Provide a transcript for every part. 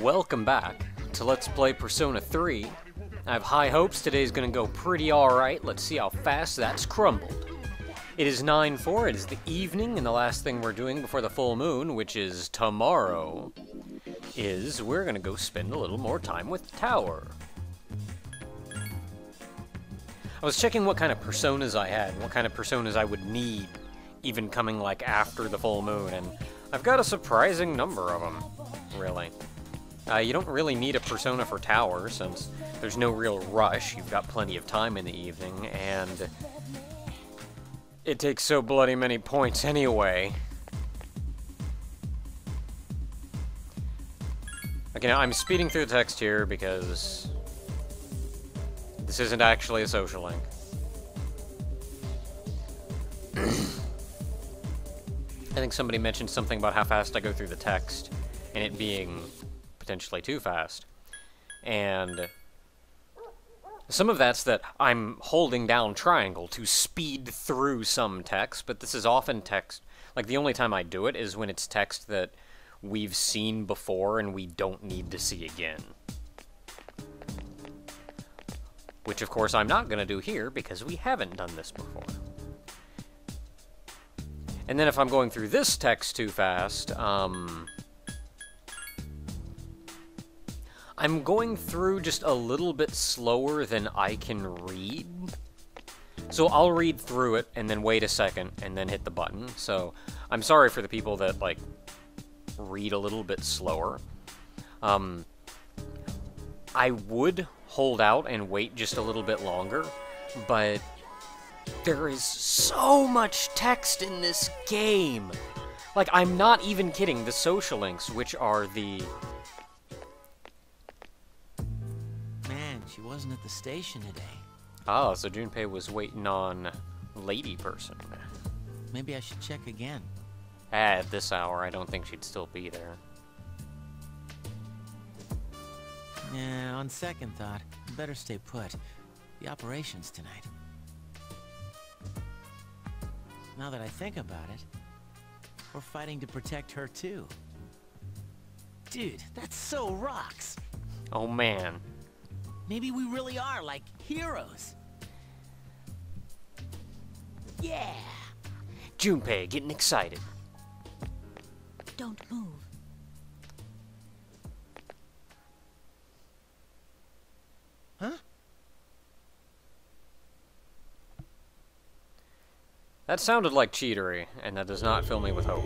Welcome back to Let's Play Persona 3. I have high hopes today's gonna go pretty alright. Let's see how fast that's crumbled. It is 9/4, it is the evening, and the last thing we're doing before the full moon, which is tomorrow, is we're gonna go spend a little more time with Tower. I was checking what kind of personas I had, and what kind of personas I would need, even coming like after the full moon, and I've got a surprising number of them, really. You don't really need a persona for Tower, since there's no real rush. You've got plenty of time in the evening, and it takes so bloody many points anyway. Okay, now I'm speeding through the text here because this isn't actually a social link. I think somebody mentioned something about how fast I go through the text, and it being potentially too fast. And some of that's that I'm holding down triangle to speed through some text, but this is often text, like the only time I do it is when it's text that we've seen before and we don't need to see again. Which of course I'm not going to do here because we haven't done this before. And then if I'm going through this text too fast, I'm going through just a little bit slower than I can read. So I'll read through it and then wait a second and then hit the button. So I'm sorry for the people that, like, read a little bit slower. I would hold out and wait just a little bit longer, but there is so much text in this game. Like, I'm not even kidding. The social links, which are the... Man, she wasn't at the station today. Oh, so Junpei was waiting on lady person. Maybe I should check again. At this hour, I don't think she'd still be there. Yeah, on second thought, I better stay put. The operation's tonight. Now that I think about it, we're fighting to protect her too. Dude, that's so rocks! Oh man. Maybe we really are, like, heroes. Yeah! Junpei getting excited. Don't move. Huh? That sounded like cheatery, and that does not fill me with hope.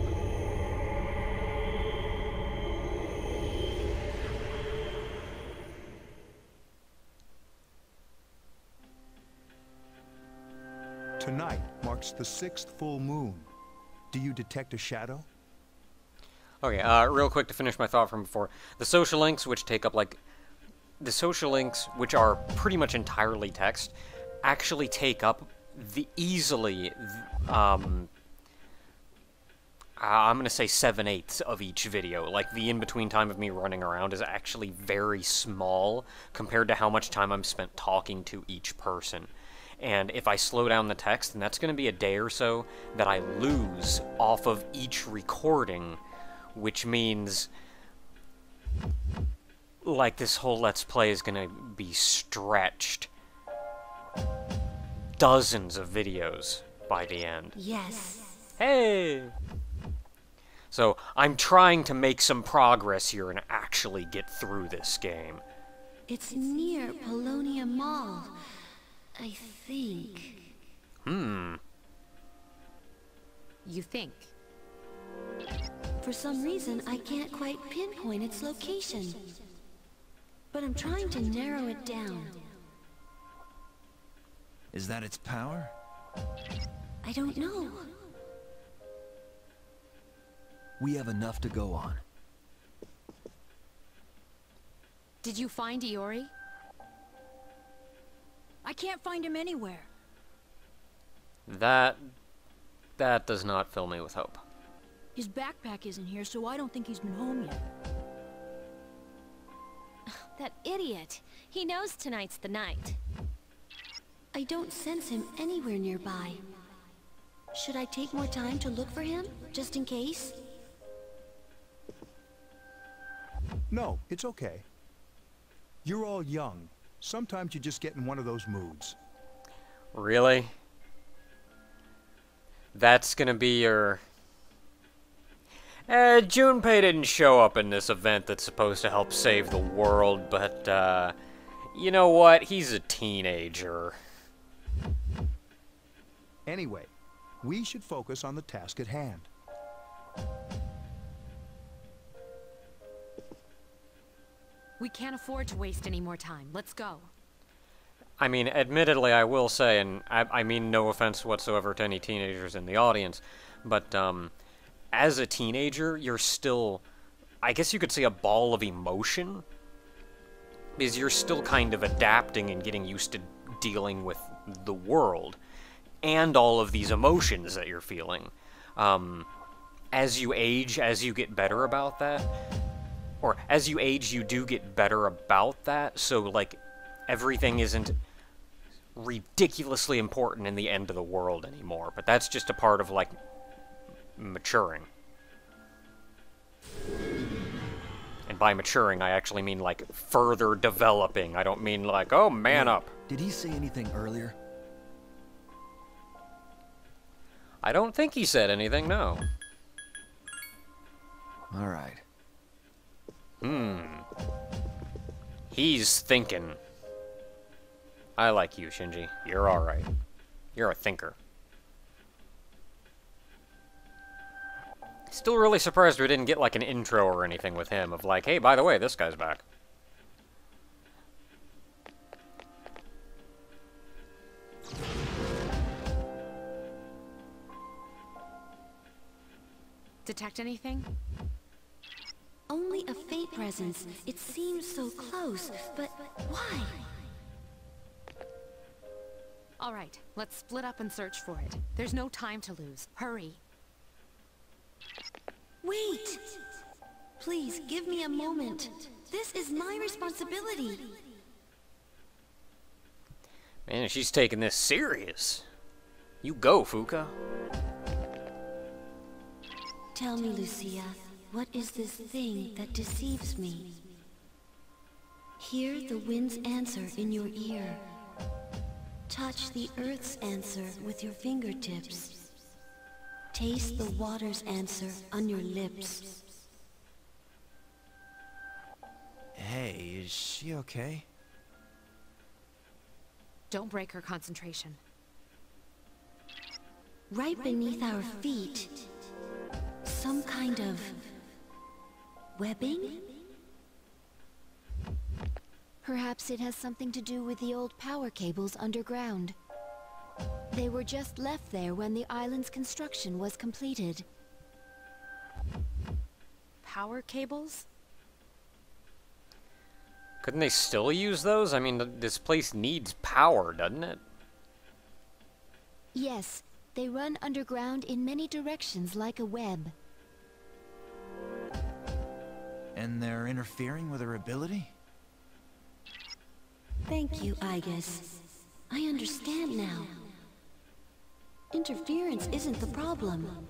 Tonight marks the 6th full moon. Do you detect a shadow? Okay, real quick to finish my thought from before. The social links, which take up, like... The social links, which are pretty much entirely text, actually take up easily, I'm gonna say 7/8 of each video. Like, the in-between time of me running around is actually very small compared to how much time I'm spent talking to each person. And if I slow down the text, then that's gonna be a day or so that I lose off of each recording, which means, like, this whole Let's Play is gonna be stretched dozens of videos by the end. Yes. Hey! So, I'm trying to make some progress here and actually get through this game. It's near Polonia Mall, I think. Hmm. You think? For some reason, I can't quite pinpoint its location. But I'm trying to narrow it down. Is that its power? I don't know. We have enough to go on. Did you find Iori? I can't find him anywhere. That does not fill me with hope. His backpack isn't here, so I don't think he's been home yet. That idiot. He knows tonight's the night. I don't sense him anywhere nearby. Should I take more time to look for him, just in case? No, it's okay. You're all young. Sometimes you just get in one of those moods. Really? That's gonna be your... Junpei didn't show up in this event that's supposed to help save the world, but, you know what? He's a teenager. Anyway, we should focus on the task at hand. We can't afford to waste any more time. Let's go. I mean, admittedly, I will say, and I mean no offense whatsoever to any teenagers in the audience, but, as a teenager, you're still, I guess you could say, a ball of emotion, because you're still kind of adapting and getting used to dealing with the world, and all of these emotions that you're feeling. As you age, as you get better about that, or as you age, you do get better about that, so, like, everything isn't ridiculously important in the end of the world anymore, but that's just a part of, like, maturing. And by maturing, I actually mean, like, further developing. I don't mean, like, oh, man up. Did he say anything earlier? I don't think he said anything, no. All right. He's thinking. I like you, Shinji. You're alright. You're a thinker. Still really surprised we didn't get, like, an intro or anything with him of, like, hey, by the way, this guy's back. Detect anything? Only a faint presence. It seems so close, but why? All right, let's split up and search for it. There's no time to lose. Hurry. Wait! Please, give me a moment. This is my responsibility. Man, she's taking this serious. You go, Fuka. Tell me, Lucia, what is this thing that deceives me? Hear the wind's answer in your ear. Touch the earth's answer with your fingertips. Taste the water's answer on your lips. Hey, is she okay? Don't break her concentration. Right beneath our feet, some kind of webbing? Perhaps it has something to do with the old power cables underground. They were just left there when the island's construction was completed. Power cables? Couldn't they still use those? I mean, this place needs power, doesn't it? Yes, they run underground in many directions like a web. And they're interfering with her ability? Thank you, Igus. I understand now. Interference isn't the problem.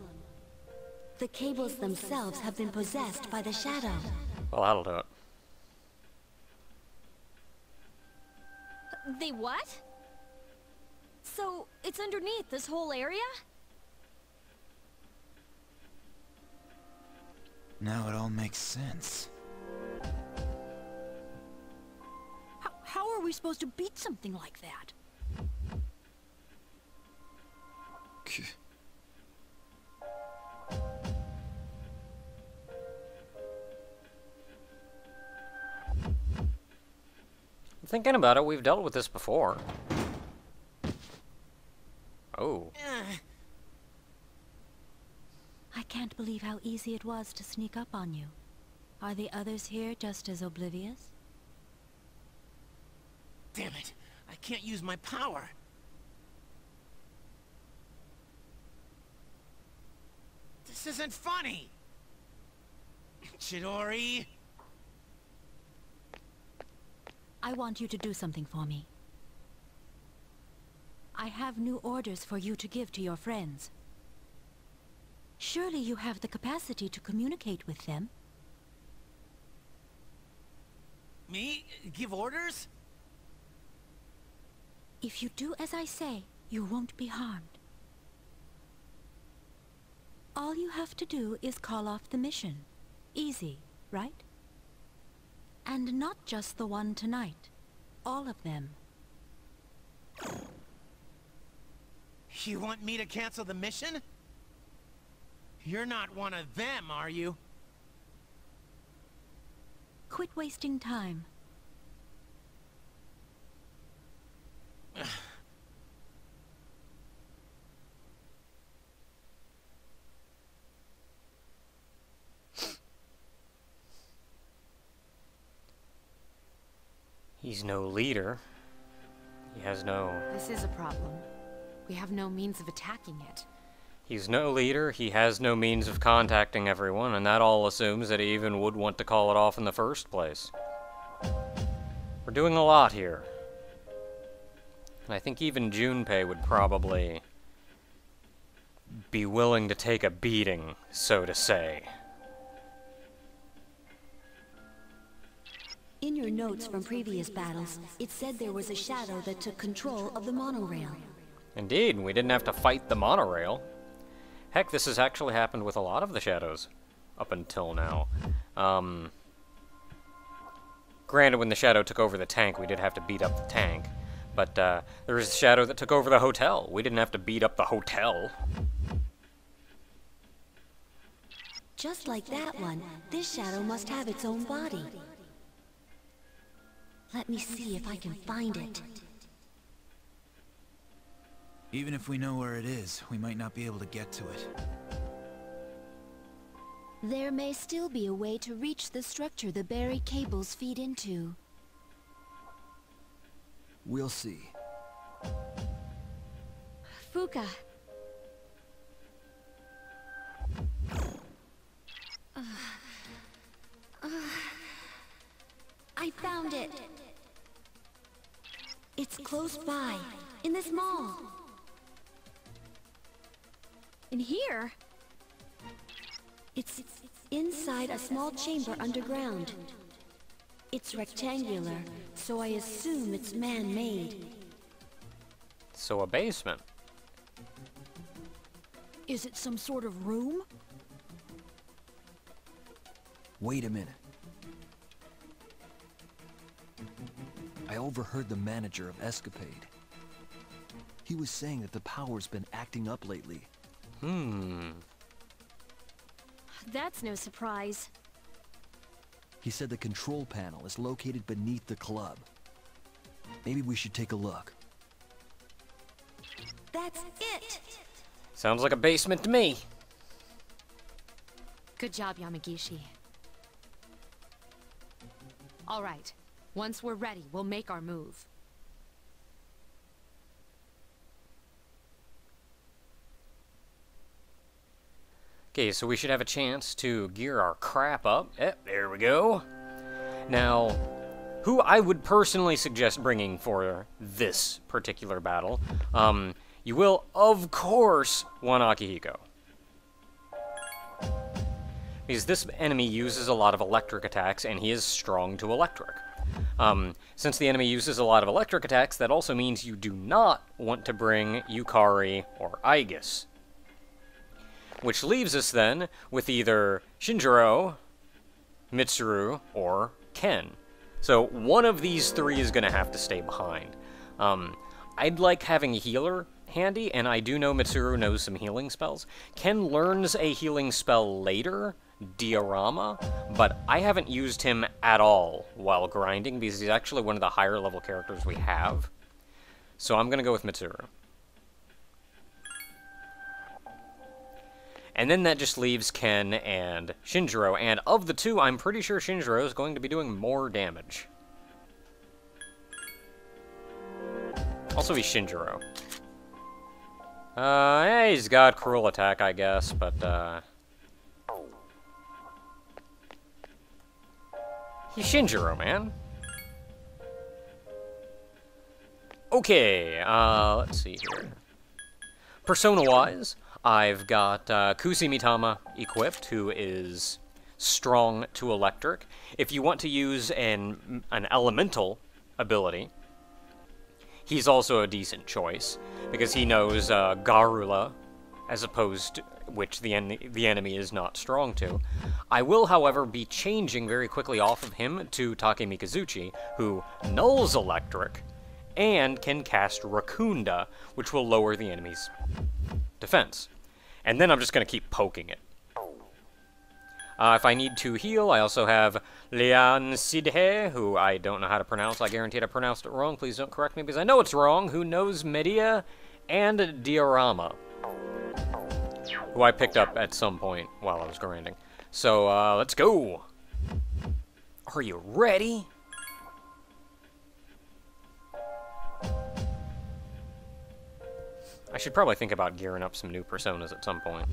The cables themselves have been possessed by the shadow. Well, that'll do it. They what? So, it's underneath this whole area? Now it all makes sense. How are we supposed to beat something like that? Thinking about it, we've dealt with this before. Oh. I can't believe how easy it was to sneak up on you. Are the others here just as oblivious? Damn it! I can't use my power! This isn't funny! Chidori! I want you to do something for me. I have new orders for you to give to your friends. Surely you have the capacity to communicate with them. Give orders? If you do as I say, you won't be harmed. All you have to do is call off the mission. Easy, right? And not just the one tonight. All of them. You want me to cancel the mission? You're not one of them, are you? Quit wasting time. He's no leader. He has no... This is a problem. We have no means of attacking it. He's no leader, he has no means of contacting everyone, and that all assumes that he even would want to call it off in the first place. We're doing a lot here. And I think even Junpei would probably be willing to take a beating, so to say. In your notes from previous battles, it said there was a shadow that took control of the monorail. Indeed, we didn't have to fight the monorail. Heck, this has actually happened with a lot of the shadows up until now. Granted, when the shadow took over the tank, we did have to beat up the tank. But there was a shadow that took over the hotel. We didn't have to beat up the hotel. Just like that one, this shadow must have its own body. Let me see if I can find it. Even if we know where it is, we might not be able to get to it. There may still be a way to reach the structure the buried cables feed into. We'll see. Fuka. I found it. It's close by, in this mall. In here? It's inside a small chamber underground. It's rectangular, so I assume it's man-made. So a basement. Is it some sort of room? Wait a minute. I overheard the manager of Escapade. He was saying that the power's been acting up lately. That's no surprise. He said the control panel is located beneath the club. Maybe we should take a look. That's it! Sounds like a basement to me. Good job, Yamagishi. All right. Once we're ready, we'll make our move. Okay, so we should have a chance to gear our crap up. There we go. Now, who I would personally suggest bringing for this particular battle, you will, of course, want Akihiko. Because this enemy uses a lot of electric attacks, and he is strong to electric. Since the enemy uses a lot of electric attacks, that also means you do not want to bring Yukari or Aegis. Which leaves us then with either Shinjiro, Mitsuru, or Ken. So one of these three is going to have to stay behind. I'd like having a healer handy, and I do know Mitsuru knows some healing spells. Ken learns a healing spell later, Diorama, but I haven't used him at all while grinding because he's actually one of the higher level characters we have. So I'm going to go with Mitsuru. And then that just leaves Ken and Shinjiro, and of the two, I'm pretty sure Shinjiro is going to be doing more damage. Also, he's Shinjiro. Yeah, he's got Cruel Attack, I guess, but, he's Shinjiro, man. Okay, let's see here. Persona-wise, I've got Kusumitama equipped, who is strong to electric. If you want to use an elemental ability, he's also a decent choice, because he knows Garula, as opposed to which the enemy is not strong to. I will, however, be changing very quickly off of him to Take Mikazuchi, who nulls electric, and can cast Raccoonda, which will lower the enemy's defense. And then I'm just going to keep poking it. If I need to heal, I also have Lian Sidhe, who I don't know how to pronounce. I guarantee I pronounced it wrong. Please don't correct me, because I know it's wrong. Who knows Medea? And Diorama, who I picked up at some point while I was grinding. So, let's go! Are you ready? I should probably think about gearing up some new personas at some point.